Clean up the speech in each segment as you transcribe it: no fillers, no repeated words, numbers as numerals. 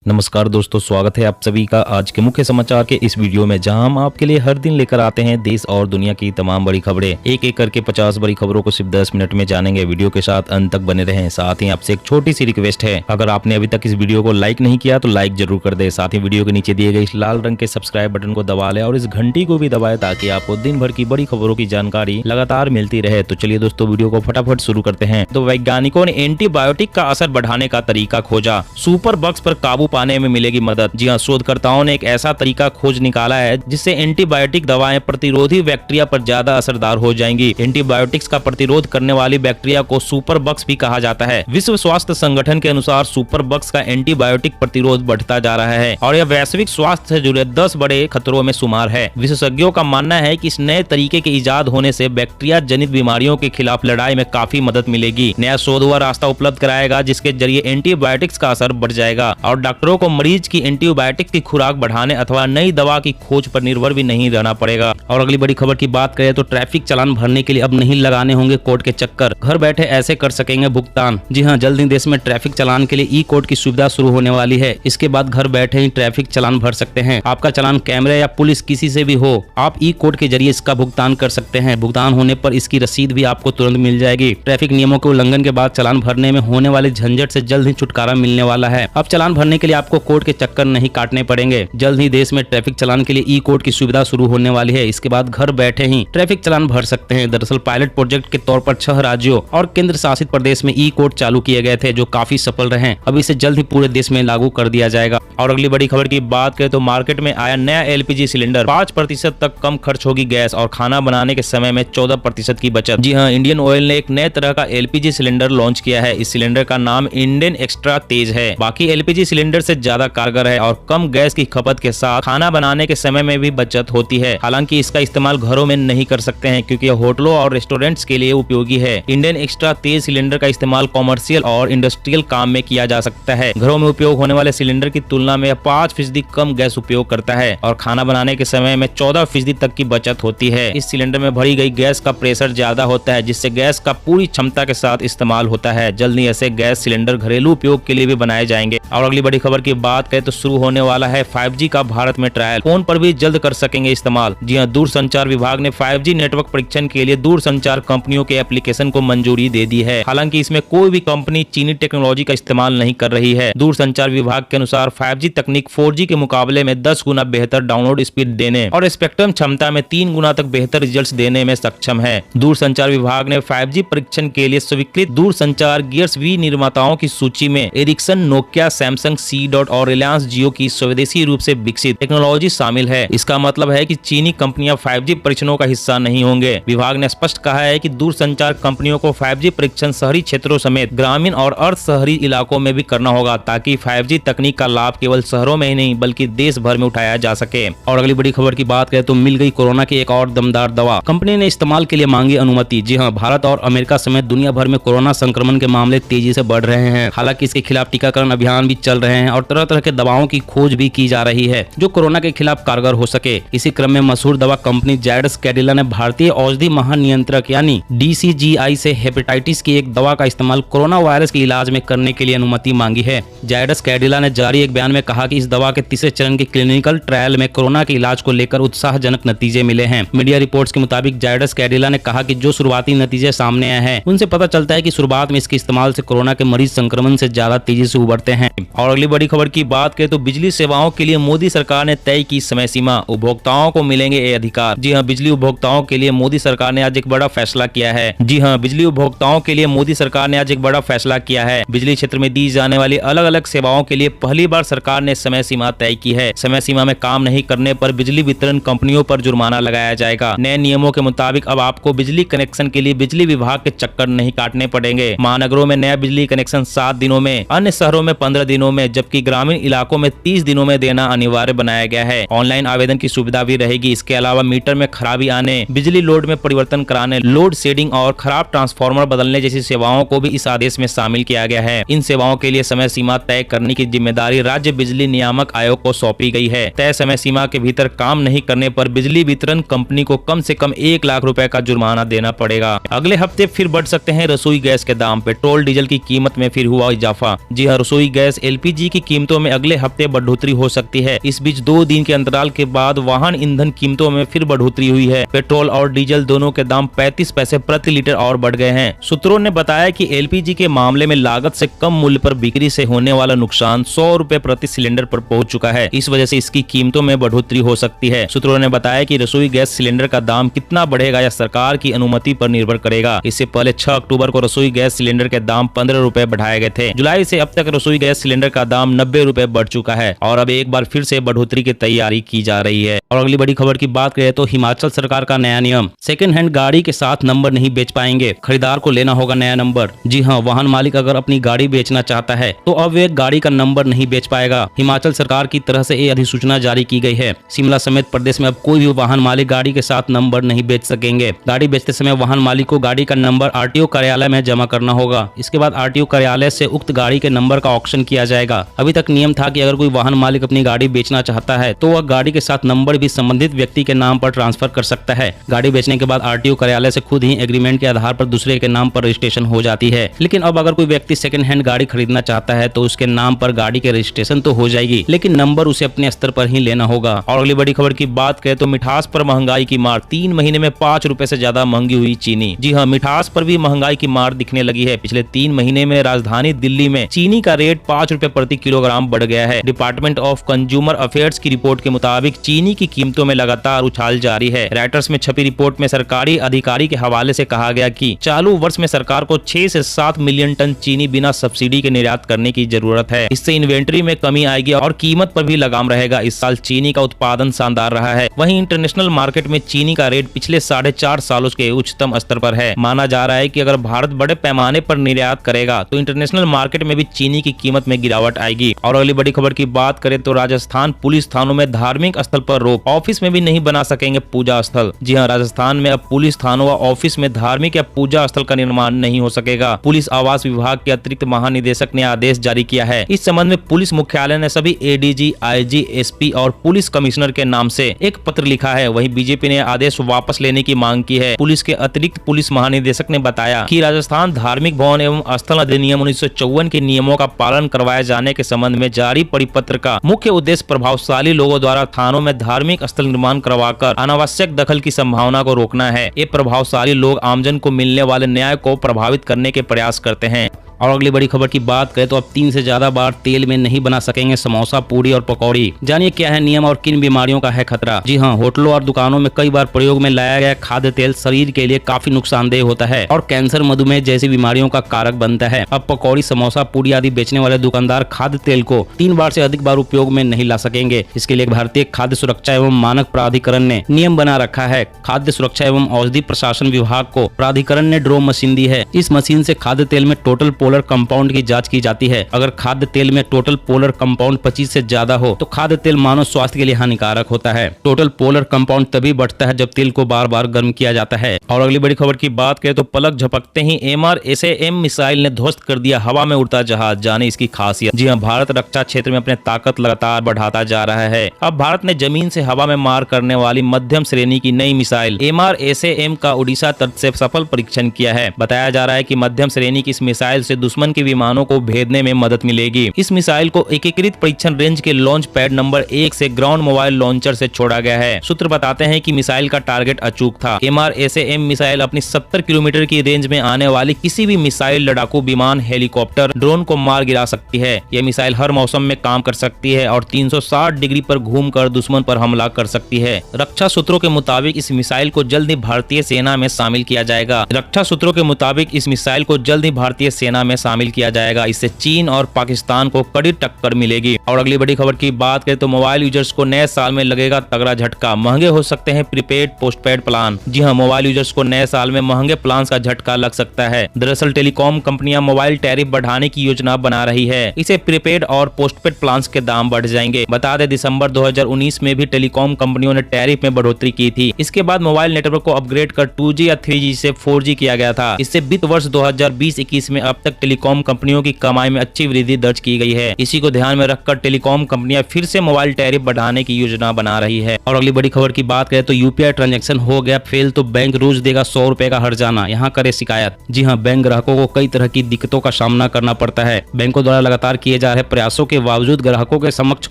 नमस्कार दोस्तों, स्वागत है आप सभी का आज के मुख्य समाचार के इस वीडियो में, जहां हम आपके लिए हर दिन लेकर आते हैं देश और दुनिया की तमाम बड़ी खबरें। एक एक करके 50 बड़ी खबरों को सिर्फ 10 मिनट में जानेंगे। वीडियो के साथ अंत तक बने रहें। साथ ही आपसे एक छोटी सी रिक्वेस्ट है, अगर आपने अभी तक इस वीडियो को लाइक नहीं किया तो लाइक जरूर कर दे। साथ ही वीडियो के नीचे दिए गए इस लाल रंग के सब्सक्राइब बटन को दबा ले और इस घंटी को भी दबाए ताकि आपको दिन भर की बड़ी खबरों की जानकारी लगातार मिलती रहे। तो चलिए दोस्तों, वीडियो को फटाफट शुरू करते हैं। तो वैज्ञानिकों ने एंटीबायोटिक का असर बढ़ाने का तरीका खोजा। सुपर बग्स पर काबू पाने में मिलेगी मदद। जी हां, शोधकर्ताओं ने एक ऐसा तरीका खोज निकाला है जिससे एंटीबायोटिक दवाएं प्रतिरोधी बैक्टीरिया पर ज्यादा असरदार हो जाएंगी। एंटीबायोटिक्स का प्रतिरोध करने वाली बैक्टीरिया को सुपर बग्स भी कहा जाता है। विश्व स्वास्थ्य संगठन के अनुसार सुपर बग्स का एंटीबायोटिक प्रतिरोध बढ़ता जा रहा है और यह वैश्विक स्वास्थ्य से जुड़े 10 बड़े खतरों में शुमार है। विशेषज्ञों का मानना है कि इस नए तरीके के इजाद होने से बैक्टीरिया जनित बीमारियों के खिलाफ लड़ाई में काफी मदद मिलेगी। नया शोध व रास्ता उपलब्ध कराएगा जिसके जरिए एंटीबायोटिक्स का असर बढ़ जाएगा और डॉक्टरों को मरीज की एंटीबायोटिक की खुराक बढ़ाने अथवा नई दवा की खोज पर निर्भर भी नहीं रहना पड़ेगा। और अगली बड़ी खबर की बात करें तो ट्रैफिक चालान भरने के लिए अब नहीं लगाने होंगे कोर्ट के चक्कर। घर बैठे ऐसे कर सकेंगे भुगतान। जी हां, जल्द ही देश में ट्रैफिक चालान के लिए ई कोर्ट की सुविधा शुरू होने वाली है। इसके बाद घर बैठे ही ट्रैफिक चालान भर सकते हैं। आपका चालान कैमरे या पुलिस किसी से भी हो, आप ई कोर्ट के जरिए इसका भुगतान कर सकते हैं। भुगतान होने पर इसकी रसीद भी आपको तुरंत मिल जाएगी। ट्रैफिक नियमों के उल्लंघन के बाद चालान भरने में होने वाले झंझट से जल्द ही छुटकारा मिलने वाला है। अब चालान भरने के लिए आपको कोर्ट के चक्कर नहीं काटने पड़ेंगे। जल्द ही देश में ट्रैफिक चालान के लिए ई कोर्ट की सुविधा शुरू होने वाली है। इसके बाद घर बैठे ही ट्रैफिक चालान भर सकते हैं। दरअसल पायलट प्रोजेक्ट के तौर पर 6 राज्यों और केंद्र शासित प्रदेश में ई कोर्ट चालू किए गए थे जो काफी सफल रहे। अब इसे जल्द ही पूरे देश में लागू कर दिया जाएगा। और अगली बड़ी खबर की बात करें तो मार्केट में आया नया एलपीजी सिलेंडर। 5% तक कम खर्च होगी गैस और खाना बनाने के समय में 14% की बचत। जी हाँ, इंडियन ऑयल ने एक नए तरह का एलपीजी सिलेंडर लॉन्च किया है। इस सिलेंडर का नाम इंडियन एक्स्ट्रा तेज है। बाकी एलपीजी सिलेंडर से ज्यादा कारगर है और कम गैस की खपत के साथ खाना बनाने के समय में भी बचत होती है। हालांकि इसका इस्तेमाल घरों में नहीं कर सकते हैं क्योंकि यह होटलों और रेस्टोरेंट्स के लिए उपयोगी है। इंडियन एक्स्ट्रा तेज सिलेंडर का इस्तेमाल कॉमर्शियल और इंडस्ट्रियल काम में किया जा सकता है। घरों में उपयोग होने वाले सिलेंडर की तुलना में 5% कम गैस उपयोग करता है और खाना बनाने के समय में 14% तक की बचत होती है। इस सिलेंडर में भरी गई गैस का प्रेशर ज्यादा होता है जिससे गैस का पूरी क्षमता के साथ इस्तेमाल होता है। जल्द ही ऐसे गैस सिलेंडर घरेलू उपयोग के लिए भी बनाए जाएंगे। और अगली बड़ी खबर की बात करें तो शुरू होने वाला है 5G का भारत में ट्रायल। फोन पर भी जल्द कर सकेंगे इस्तेमाल। जी हां, दूरसंचार विभाग ने 5G नेटवर्क परीक्षण के लिए दूरसंचार कंपनियों के एप्लीकेशन को मंजूरी दे दी है। हालांकि इसमें कोई भी कंपनी चीनी टेक्नोलॉजी का इस्तेमाल नहीं कर रही है। दूरसंचार विभाग के अनुसार 5G तकनीक 4G के मुकाबले में 10 गुना बेहतर डाउनलोड स्पीड देने और स्पेक्ट्रम क्षमता में 3 गुना तक बेहतर रिजल्ट देने में सक्षम है। दूरसंचार विभाग ने 5G परीक्षण के लिए स्वीकृत दूरसंचार गियर्स वी निर्माताओं की सूची में Ericsson, Nokia, Samsung, C DOT और रिलायंस जियो की स्वदेशी रूप से विकसित टेक्नोलॉजी शामिल है। इसका मतलब है कि चीनी कंपनियां 5G परीक्षणों का हिस्सा नहीं होंगे। विभाग ने स्पष्ट कहा है कि दूरसंचार कंपनियों को 5G परीक्षण शहरी क्षेत्रों समेत ग्रामीण और अर्ध शहरी इलाकों में भी करना होगा ताकि 5G तकनीक का लाभ केवल शहरों में ही नहीं बल्कि देश भर में उठाया जा सके। और अगली बड़ी खबर की बात करें तो मिल गई कोरोना की एक और दमदार दवा। कंपनी ने इस्तेमाल के लिए मांगी अनुमति। जी हाँ, भारत और अमेरिका समेत दुनिया भर में कोरोना संक्रमण के मामले तेजी से बढ़ रहे हैं। हालांकि इसके खिलाफ टीकाकरण अभियान भी चल रहे हैं और तरह तरह के दवाओं की खोज भी की जा रही है जो कोरोना के खिलाफ कारगर हो सके। इसी क्रम में मशहूर दवा कंपनी जायडस कैडिला ने भारतीय औषधि महानियंत्रक यानी DCGI से हेपेटाइटिस की एक दवा का इस्तेमाल कोरोना वायरस के इलाज में करने के लिए अनुमति मांगी है। जायडस कैडिला ने जारी एक बयान में कहा कि इस दवा के तीसरे चरण के क्लिनिकल ट्रायल में कोरोना के इलाज को लेकर उत्साहजनक नतीजे मिले हैं। मीडिया रिपोर्ट्स के मुताबिक जायडस कैडिला ने कहा कि जो शुरुआती नतीजे सामने आए हैं उनसे पता चलता है कि शुरुआत में इसके इस्तेमाल से कोरोना के मरीज संक्रमण से ज्यादा तेजी से उबरते हैं। और अगली बड़ी खबर की बात करें तो बिजली सेवाओं के लिए मोदी सरकार ने तय की समय सीमा। उपभोक्ताओं को मिलेंगे ये अधिकार। जी हां, बिजली उपभोक्ताओं के लिए मोदी सरकार ने आज एक बड़ा फैसला किया है। जी हां, बिजली उपभोक्ताओं के लिए मोदी सरकार ने आज एक बड़ा फैसला किया है। बिजली क्षेत्र में दी जाने वाली अलग अलग सेवाओं के लिए पहली बार सरकार ने समय सीमा तय की है। समय सीमा में काम नहीं करने पर बिजली वितरण कंपनियों पर जुर्माना लगाया जाएगा। नए नियमों के मुताबिक अब आपको बिजली कनेक्शन के लिए बिजली विभाग के चक्कर नहीं काटने पड़ेंगे। महानगरों में नया बिजली कनेक्शन 7 दिनों में, अन्य शहरों में 15 दिनों में, जबकि ग्रामीण इलाकों में 30 दिनों में देना अनिवार्य बनाया गया है। ऑनलाइन आवेदन की सुविधा भी रहेगी। इसके अलावा मीटर में खराबी आने, बिजली लोड में परिवर्तन कराने, लोड शेडिंग और खराब ट्रांसफार्मर बदलने जैसी सेवाओं को भी इस आदेश में शामिल किया गया है। इन सेवाओं के लिए समय सीमा तय करने की जिम्मेदारी राज्य राज्य बिजली नियामक आयोग को सौंपी गई है। तय समय सीमा के भीतर काम नहीं करने पर बिजली वितरण कंपनी को कम से कम 1 लाख रुपए का जुर्माना देना पड़ेगा। अगले हफ्ते फिर बढ़ सकते हैं रसोई गैस के दाम। पेट्रोल डीजल की कीमत में फिर हुआ इजाफा। जी हां, रसोई गैस LPG की कीमतों में अगले हफ्ते बढ़ोतरी हो सकती है। इस बीच 2 दिन के अंतराल के बाद वाहन ईंधन कीमतों में फिर बढ़ोतरी हुई है। पेट्रोल और डीजल दोनों के दाम 35 पैसे प्रति लीटर और बढ़ गए हैं। सूत्रों ने बताया कि LPG के मामले में लागत से कम मूल्य पर बिक्री से होने वाला नुकसान 100 रुपए प्रति सिलेंडर पर पहुंच चुका है। इस वजह से इसकी कीमतों में बढ़ोतरी हो सकती है। सूत्रों ने बताया कि रसोई गैस सिलेंडर का दाम कितना बढ़ेगा या सरकार की अनुमति पर निर्भर करेगा। इससे पहले 6 अक्टूबर को रसोई गैस सिलेंडर के दाम 15 रुपए बढ़ाए गए थे। जुलाई से अब तक रसोई गैस सिलेंडर का दाम 90 रुपए बढ़ चुका है और अब एक बार फिर से बढ़ोतरी की तैयारी की जा रही है। और अगली बड़ी खबर की बात करें तो हिमाचल सरकार का नया नियम, सेकंड हैंड गाड़ी के साथ नंबर नहीं बेच पाएंगे, खरीदार को लेना होगा नया नंबर। जी हां, वाहन मालिक अगर अपनी गाड़ी बेचना चाहता है तो अब वे गाड़ी का नंबर नहीं बेच पाएगा। हिमाचल सरकार की तरफ से ये अधिसूचना जारी की गई है। शिमला समेत प्रदेश में अब कोई भी वाहन मालिक गाड़ी के साथ नंबर नहीं बेच सकेंगे। गाड़ी बेचते समय वाहन मालिक को गाड़ी का नंबर RTO कार्यालय में जमा करना होगा। इसके बाद RTO कार्यालय से उक्त गाड़ी के नंबर का ऑक्शन किया जाएगा। अभी तक नियम था कि अगर कोई वाहन मालिक अपनी गाड़ी बेचना चाहता है तो वह गाड़ी के साथ नंबर भी संबंधित व्यक्ति के नाम पर ट्रांसफर कर सकता है। गाड़ी बेचने के बाद RTO कार्यालय से खुद ही एग्रीमेंट के आधार पर दूसरे के नाम पर रजिस्ट्रेशन हो जाती है। लेकिन अब अगर कोई व्यक्ति सेकंड हैंड गाड़ी खरीदना चाहता है तो उसके नाम पर गाड़ी के रजिस्ट्रेशन तो हो जाएगी, लेकिन नंबर उसे अपने स्तर पर ही लेना होगा। और अगली बड़ी खबर की बात करें तो मिठास पर महंगाई की मार, 3 महीने में 5 रुपए से ज्यादा महंगी हुई चीनी। जी हाँ, मिठास पर भी महंगाई की मार दिखने लगी है। पिछले 3 महीने में राजधानी दिल्ली में चीनी का रेट 5 रुपए प्रति किलोग्राम बढ़ गया है। डिपार्टमेंट ऑफ कंज्यूमर अफेयर्स की रिपोर्ट के मुताबिक चीनी की कीमतों में लगातार उछाल जारी है। राइटर्स में छपी रिपोर्ट में सरकारी अधिकारी के हवाले से कहा गया कि चालू वर्ष में सरकार को 6 से 7 मिलियन टन चीनी बिना सब्सिडी के निर्यात करने की जरूरत है। इससे इन्वेंट्री में कमी आएगी और कीमत पर भी लगाम रहेगा। इस साल चीनी का उत्पादन शानदार रहा है। वहीं इंटरनेशनल मार्केट में चीनी का रेट पिछले 4.5 सालों के उच्चतम स्तर पर है। माना जा रहा है कि अगर भारत बड़े पैमाने पर निर्यात करेगा तो इंटरनेशनल मार्केट में भी चीनी की कीमत में गिरावट आएगी। और अगली बड़ी खबर की बात करें तो राजस्थान पुलिस थानों में धार्मिक स्थल पर रोक, ऑफिस में भी नहीं बना सकेंगे पूजा स्थल। जी हाँ, राजस्थान में अब पुलिस थानों व ऑफिस में धार्मिक या पूजा स्थल का निर्माण नहीं हो सकेगा। पुलिस आवास विभाग के अतिरिक्त महानिदेशक ने आदेश जारी किया है। इस संबंध में पुलिस मुख्यालय ने सभी ADG, IG, SP और पुलिस कमिश्नर के नाम से एक पत्र लिखा है। वहीं बीजेपी ने आदेश वापस लेने की मांग की है। पुलिस के अतिरिक्त पुलिस महानिदेशक ने बताया कि राजस्थान धार्मिक भवन एवं स्थल अधिनियम 1954 के नियमों का पालन करवाए जाने के संबंध में जारी परिपत्र का मुख्य उद्देश्य प्रभावशाली लोगों द्वारा थानों में धार्मिक स्थल निर्माण करवाकर अनावश्यक दखल की संभावना को रोकना है। ये प्रभावशाली लोग आमजन को मिलने वाले न्याय को प्रभावित करने के प्रयास करते हैं। और अगली बड़ी खबर की बात करें तो अब 3 से ज्यादा बार तेल में नहीं बना सकेंगे समोसा, पूरी और पकौड़ी। जानिए क्या है नियम और किन बीमारियों का है खतरा। जी हाँ, होटलों और दुकानों में कई बार प्रयोग में लाया गया खाद्य तेल शरीर के लिए काफी नुकसानदेह होता है और कैंसर, मधुमेह जैसी बीमारियों का कारक बनता है। अब पकौड़ी, समोसा, पूरी आदि बेचने वाले दुकानदार खाद्य तेल को 3 बार से अधिक बार उपयोग में नहीं ला सकेंगे। इसके लिए भारतीय खाद्य सुरक्षा एवं मानक प्राधिकरण ने नियम बना रखा है। खाद्य सुरक्षा एवं औषधि प्रशासन विभाग को प्राधिकरण ने ड्रो मशीन दी है। इस मशीन से खाद्य तेल में टोटल पोलर कंपाउंड की जांच की जाती है। अगर खाद्य तेल में टोटल पोलर कंपाउंड 25 से ज्यादा हो तो खाद्य तेल मानव स्वास्थ्य के लिए हानिकारक होता है। टोटल पोलर कंपाउंड तभी बढ़ता है जब तेल को बार बार गर्म किया जाता है। और अगली बड़ी खबर की बात करें तो पलक झपकते ही MRSAM मिसाइल ने ध्वस्त कर दिया हवा में उड़ता जहाज। जाने इसकी खासियत। जी हाँ, भारत रक्षा क्षेत्र में अपने ताकत लगातार बढ़ाता जा रहा है। अब भारत ने जमीन से हवा में मार करने वाली मध्यम श्रेणी की नई मिसाइल MRSAM का उड़ीसा तट से सफल परीक्षण किया है। बताया जा रहा है कि मध्यम श्रेणी की इस मिसाइल से दुश्मन के विमानों को भेदने में मदद मिलेगी। इस मिसाइल को एकीकृत परीक्षण रेंज के लॉन्च पैड नंबर 1 से ग्राउंड मोबाइल लॉन्चर से छोड़ा गया है। सूत्र बताते हैं कि मिसाइल का टारगेट अचूक था। MRSAM मिसाइल अपनी 70 किलोमीटर की रेंज में आने वाली किसी भी मिसाइल, लड़ाकू विमान, हेलीकॉप्टर, ड्रोन को मार गिरा सकती है। यह मिसाइल हर मौसम में काम कर सकती है और 360 डिग्री पर घूमकर दुश्मन पर हमला कर सकती है। रक्षा सूत्रों के मुताबिक इस मिसाइल को जल्द ही भारतीय सेना में शामिल किया जाएगा। रक्षा सूत्रों के मुताबिक इस मिसाइल को जल्द ही भारतीय सेना में शामिल किया जाएगा। इससे चीन और पाकिस्तान को कड़ी टक्कर मिलेगी। और अगली बड़ी खबर की बात करें तो मोबाइल यूजर्स को नए साल में लगेगा तगड़ा झटका। महंगे हो सकते हैं प्रीपेड पोस्टपेड प्लान। जी हाँ, मोबाइल यूजर्स को नए साल में महंगे प्लान का झटका लग सकता है। दरअसल टेलीकॉम कंपनियां मोबाइल टैरिफ बढ़ाने की योजना बना रही है। इसे प्रीपेड और पोस्टपेड प्लान के दाम बढ़ जाएंगे। बता दें दिसंबर 2019 में भी टेलीकॉम कंपनियों ने टैरिफ में बढ़ोतरी की थी। इसके बाद मोबाइल नेटवर्क को अपग्रेड कर 2G या 3G से 4G किया गया था। इससे वित्त वर्ष 2020-21 में अब तक टेलीकॉम कंपनियों की कमाई में अच्छी वृद्धि दर्ज की गई है। इसी को ध्यान में रखकर टेलीकॉम कंपनियां फिर से मोबाइल टैरिफ बढ़ाने की योजना बना रही है। और अगली बड़ी खबर की बात करें तो यूपीआई ट्रांजैक्शन हो गया फेल तो बैंक रोज देगा 100 रुपए का हर्जाना, यहाँ करे शिकायत। जी हाँ, बैंक ग्राहकों को कई तरह की दिक्कतों का सामना करना पड़ता है। बैंकों द्वारा लगातार किए जा रहे प्रयासों के बावजूद ग्राहकों के समक्ष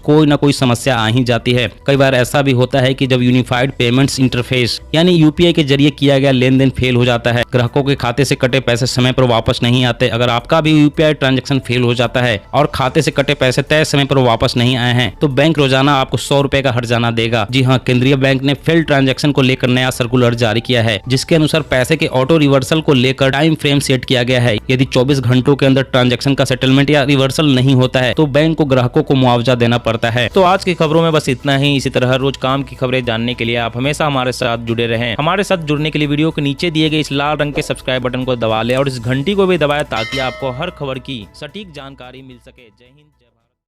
कोई न कोई समस्या आ ही जाती है। कई बार ऐसा भी होता है कि जब यूनिफाइड पेमेंट्स इंटरफेस यानी यूपीआई के जरिए किया गया लेन देन फेल हो जाता है, ग्राहकों के खाते से कटे पैसे समय पर वापस नहीं आते। अगर आपका भी यूपीआई ट्रांजैक्शन फेल हो जाता है और खाते से कटे पैसे तय समय पर वापस नहीं आए हैं तो बैंक रोजाना आपको 100 रुपए का हर्जाना देगा। जी हाँ, केंद्रीय बैंक ने फेल ट्रांजैक्शन को लेकर नया सर्कुलर जारी किया है, जिसके अनुसार पैसे के ऑटो रिवर्सल को लेकर टाइम फ्रेम सेट किया गया है। यदि 24 घंटों के अंदर ट्रांजैक्शन का सेटलमेंट या रिवर्सल नहीं होता है तो बैंक को ग्राहकों को मुआवजा देना पड़ता है। तो आज की खबरों में बस इतना ही। इसी तरह रोज काम की खबरें जानने के लिए आप हमेशा हमारे साथ जुड़े रहें। हमारे साथ जुड़ने के लिए वीडियो के नीचे दिए गए इस लाल रंग के सब्सक्राइब बटन को दबा लें और इस घंटी को भी दबाएं ताकि आपको हर खबर की सटीक जानकारी मिल सके। जय हिंद।